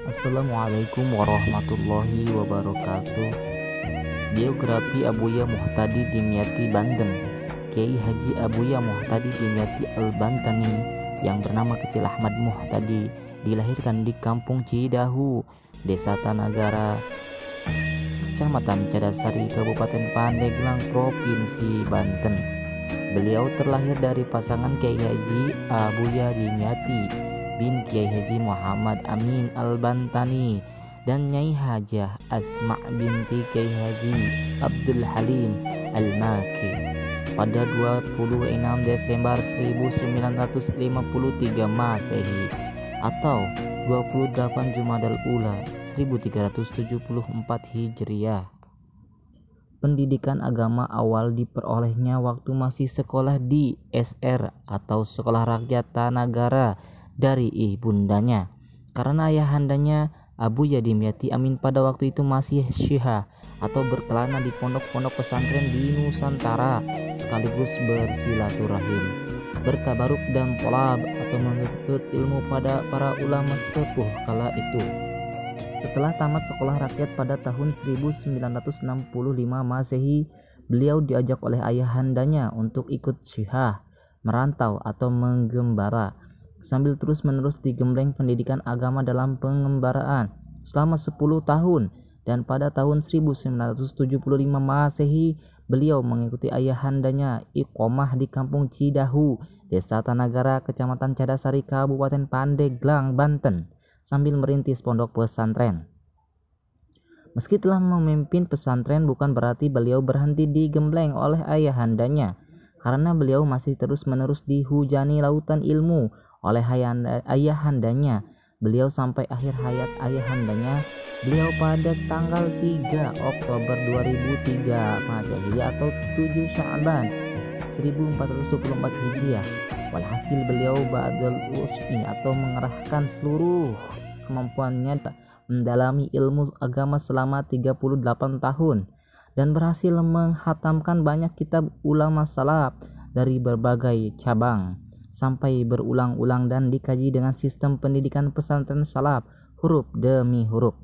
Assalamualaikum warahmatullahi wabarakatuh. Biografi Abuya Muhtadi Dimyati Banten. Kiai Haji Abuya Muhtadi Dimyati Al-Bantani yang bernama kecil Ahmad Muhtadi dilahirkan di Kampung Cidahu, Desa Tanagara, Kecamatan Cadasari, Kabupaten Pandeglang, Provinsi Banten. Beliau terlahir dari pasangan Kiai Haji Abuya Dimyati bin Kiai Haji Muhammad Amin Al-Bantani dan Nyai Hajah Asma binti Kiai Haji Abdul Halim Al-Maki pada 26 Desember 1953 Masehi atau 28 Jumadal Ula 1374 Hijriah. Pendidikan agama awal diperolehnya waktu masih sekolah di SR atau Sekolah Rakyat Tanagara dari ibundanya, karena ayahandanya Abuya Dimyati Amin pada waktu itu masih syiah atau berkelana di pondok-pondok pesantren di Nusantara sekaligus bersilaturahim, bertabaruk dan tolab atau menuntut ilmu pada para ulama sepuh kala itu. Setelah tamat sekolah rakyat pada tahun 1965 Masehi, beliau diajak oleh ayahandanya untuk ikut syiah, merantau atau menggembara, sambil terus-menerus digembleng pendidikan agama dalam pengembaraan selama 10 tahun, dan pada tahun 1975 Masehi beliau mengikuti ayahandanya iqomah di Kampung Cidahu, Desa Tanagara, Kecamatan Cadasari, Kabupaten Pandeglang, Banten, sambil merintis pondok pesantren. Meski telah memimpin pesantren, bukan berarti beliau berhenti digembleng oleh ayahandanya, karena beliau masih terus-menerus dihujani lautan ilmu oleh ayahandanya. Beliau sampai akhir hayat ayahandanya, beliau pada tanggal 3 Oktober 2003 Masehi atau 7 Sya'ban 1424 Hijriah. Walhasil beliau ba'dal usmi atau mengerahkan seluruh kemampuannya mendalami ilmu agama selama 38 tahun dan berhasil menghatamkan banyak kitab ulama salaf dari berbagai cabang sampai berulang-ulang dan dikaji dengan sistem pendidikan pesantren salaf huruf demi huruf.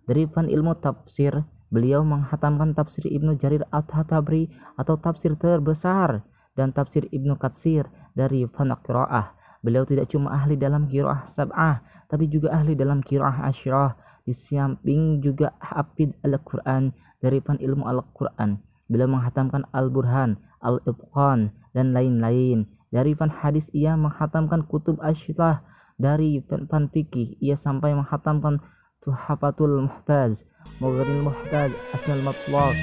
Dari fan ilmu tafsir, beliau menghatamkan tafsir Ibnu Jarir At-Tabari atau tafsir terbesar dan tafsir Ibnu Katsir. Dari fan qiraah, beliau tidak cuma ahli dalam qiraah sab'ah tapi juga ahli dalam qiraah asyrah, di samping juga hafidh Al-Quran. Dari fan ilmu Al-Quran, beliau menghatamkan Al-Burhan, Al-Itqan dan lain-lain. Dari fan hadis ia menghatamkan kutub asyrah. Dari fan fikih ia sampai menghatamkan Tuhfatul Muhtaj, Mughnil Muhtaj, Asnal Matlaq,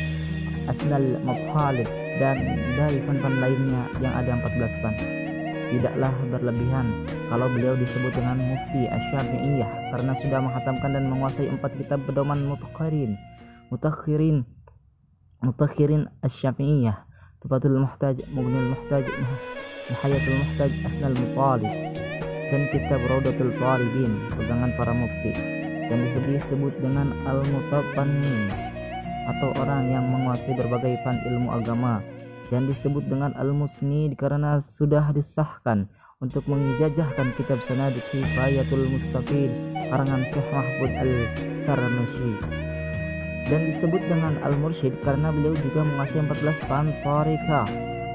Asnal Mathalib, dan dari fan-fan lainnya yang ada 14 fan. Tidaklah berlebihan kalau beliau disebut dengan Mufti Asy-Syafi'iyah karena sudah menghatamkan dan menguasai 4 kitab pedoman mutakhirin Asy-Syafi'iyah: Tuhfatul Muhtaj, Mughnil Muhtaj, Nihayatul Muhtaj, Asnal Matalib, dan kitab Raudatul Talibin, pegangan para mufti, dan disebut dengan Al-Mutafannin atau orang yang menguasai berbagai fan ilmu agama, dan disebut dengan Al-Musni karena sudah disahkan untuk mengijazahkan kitab Sanad Kifayatul Mustafid karangan Syekh Mahfud Al-Tarmashi, dan disebut dengan Al-Mursyid karena beliau juga menguasai 14 fan tariqah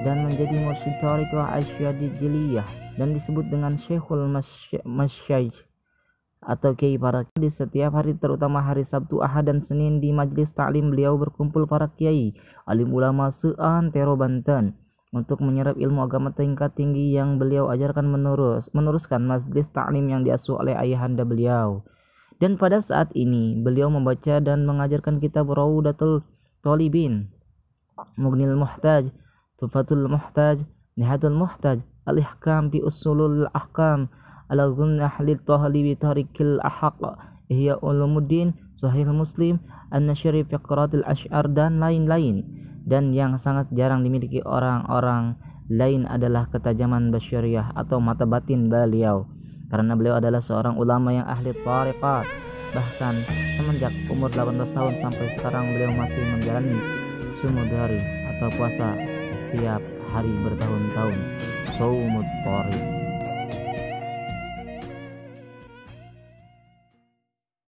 dan menjadi mursyid tariqah Asyadijiliyah, dan disebut dengan Syekhul Masyayikh atau kiai para. Di setiap hari, terutama hari Sabtu, Ahad, dan Senin, di majelis taklim beliau berkumpul para kiai alim ulama seantero Banten untuk menyerap ilmu agama tingkat tinggi yang beliau ajarkan meneruskan majelis taklim yang diasuh oleh ayahanda beliau. Dan pada saat ini beliau membaca dan mengajarkan kitab Raudatul Talibin, Mughnil Muhtaj, Tuhfatul Muhtaj, Nihayatul Muhtaj, Al-Ihkam bi Usulul Ahkam, Al-Ghunnah lil Tahlibi Tariqil Ahaq, Ihya Ulumuddin, Sahih Muslim, An-Nashr fi Qiraatil Asy'ar, dan lain-lain. Dan yang sangat jarang dimiliki orang-orang lain adalah ketajaman basyariah atau mata batin beliau, karena beliau adalah seorang ulama yang ahli tariqat. Bahkan semenjak umur 18 tahun sampai sekarang beliau masih menjalani sumudari atau puasa setiap hari bertahun-tahun, saumut thari.